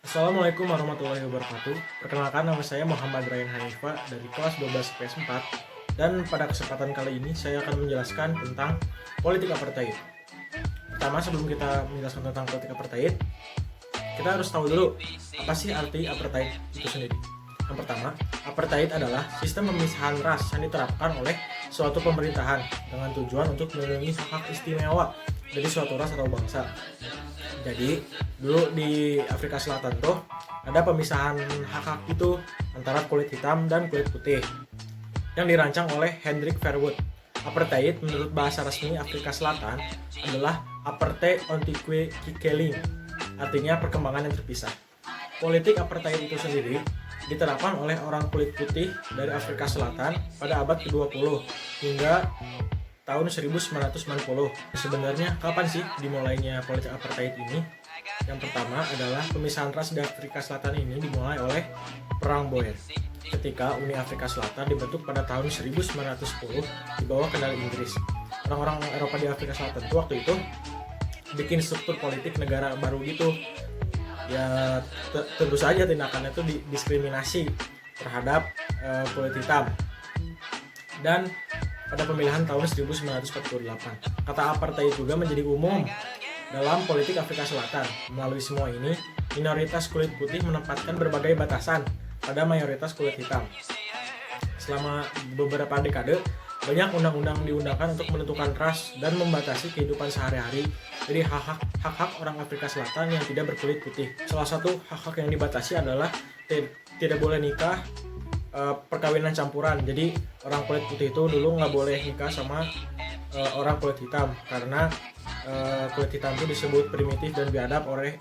Assalamualaikum warahmatullahi wabarakatuh. Perkenalkan, nama saya Muhammad Ryan Hanifa dari kelas 12 PS4. Dan pada kesempatan kali ini saya akan menjelaskan tentang politik apartheid. Pertama, sebelum kita menjelaskan tentang politik apartheid, kita harus tahu dulu apa sih arti apartheid itu sendiri. Yang pertama, apartheid adalah sistem pemisahan ras yang diterapkan oleh suatu pemerintahan dengan tujuan untuk melindungi hak istimewa dari suatu ras atau bangsa. Jadi dulu di Afrika Selatan tuh ada pemisahan hak-hak itu antara kulit hitam dan kulit putih yang dirancang oleh Hendrik Verwoerd. Apartheid menurut bahasa resmi Afrika Selatan adalah apartheid antique kikeling, artinya perkembangan yang terpisah. Politik apartheid itu sendiri diterapkan oleh orang kulit putih dari Afrika Selatan pada abad ke-20 hingga tahun 1990. Sebenarnya kapan sih dimulainya politik apartheid ini? Yang pertama adalah pemisahan ras di Afrika Selatan ini dimulai oleh Perang Boer. Ketika Uni Afrika Selatan dibentuk pada tahun 1910 di bawah kendali Inggris. Orang-orang Eropa di Afrika Selatan itu waktu itu bikin struktur politik negara baru gitu. Ya tentu saja tindakannya itu diskriminasi terhadap kulit hitam. Dan pada pemilihan tahun 1948, kata apartheid juga menjadi umum dalam politik Afrika Selatan. Melalui semua ini, minoritas kulit putih menempatkan berbagai batasan pada mayoritas kulit hitam. Selama beberapa dekade, banyak undang-undang diundangkan untuk menentukan ras dan membatasi kehidupan sehari-hari dari hak-hak orang Afrika Selatan yang tidak berkulit putih. Salah satu hak-hak yang dibatasi adalah tidak boleh nikah, perkawinan campuran. Jadi orang kulit putih itu dulu nggak boleh nikah sama orang kulit hitam karena kulit hitam itu disebut primitif dan biadab oleh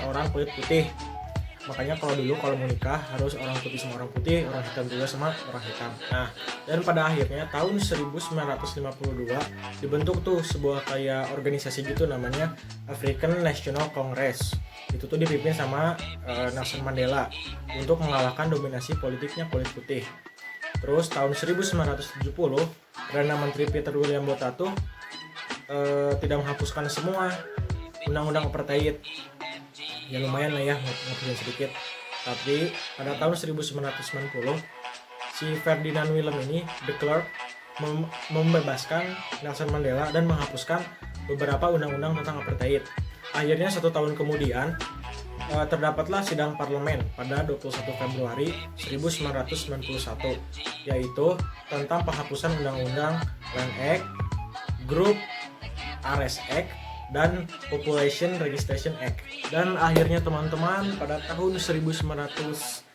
orang kulit putih. Makanya kalau mau nikah harus orang putih sama orang putih, orang hitam juga sama orang hitam. Nah, dan pada akhirnya tahun 1952 dibentuk tuh sebuah kayak organisasi gitu namanya African National Congress. Itu tuh dipimpin sama Nelson Mandela untuk mengalahkan dominasi politiknya kulit putih. Terus tahun 1970 Perdana Menteri Peter William Botha tuh tidak menghapuskan semua undang-undang apartheid. Ya lumayan lah ya, ngapusin sedikit. Tapi pada tahun 1990 si Ferdinand Willem ini, de Klerk, membebaskan Nelson Mandela dan menghapuskan beberapa undang-undang tentang apartheid. Akhirnya 1 tahun kemudian terdapatlah sidang parlemen pada 21 Februari 1991, yaitu tentang penghapusan undang-undang Land Act, Group Arrest Act, dan Population Registration Act. Dan akhirnya teman-teman, pada tahun 1994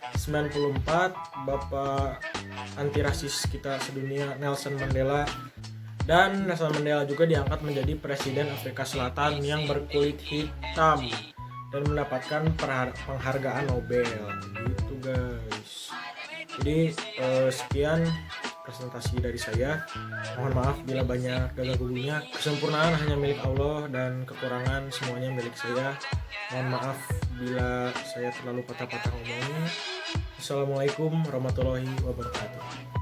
Bapak anti rasis kita sedunia Nelson Mandela juga diangkat menjadi presiden Afrika Selatan yang berkulit hitam dan mendapatkan penghargaan Nobel gitu guys. Jadi sekian presentasi dari saya. Mohon maaf bila banyak gagal gugunya. Kesempurnaan hanya milik Allah dan kekurangan semuanya milik saya. Mohon maaf bila saya terlalu patah-patah ngomongnya. Assalamualaikum warahmatullahi wabarakatuh.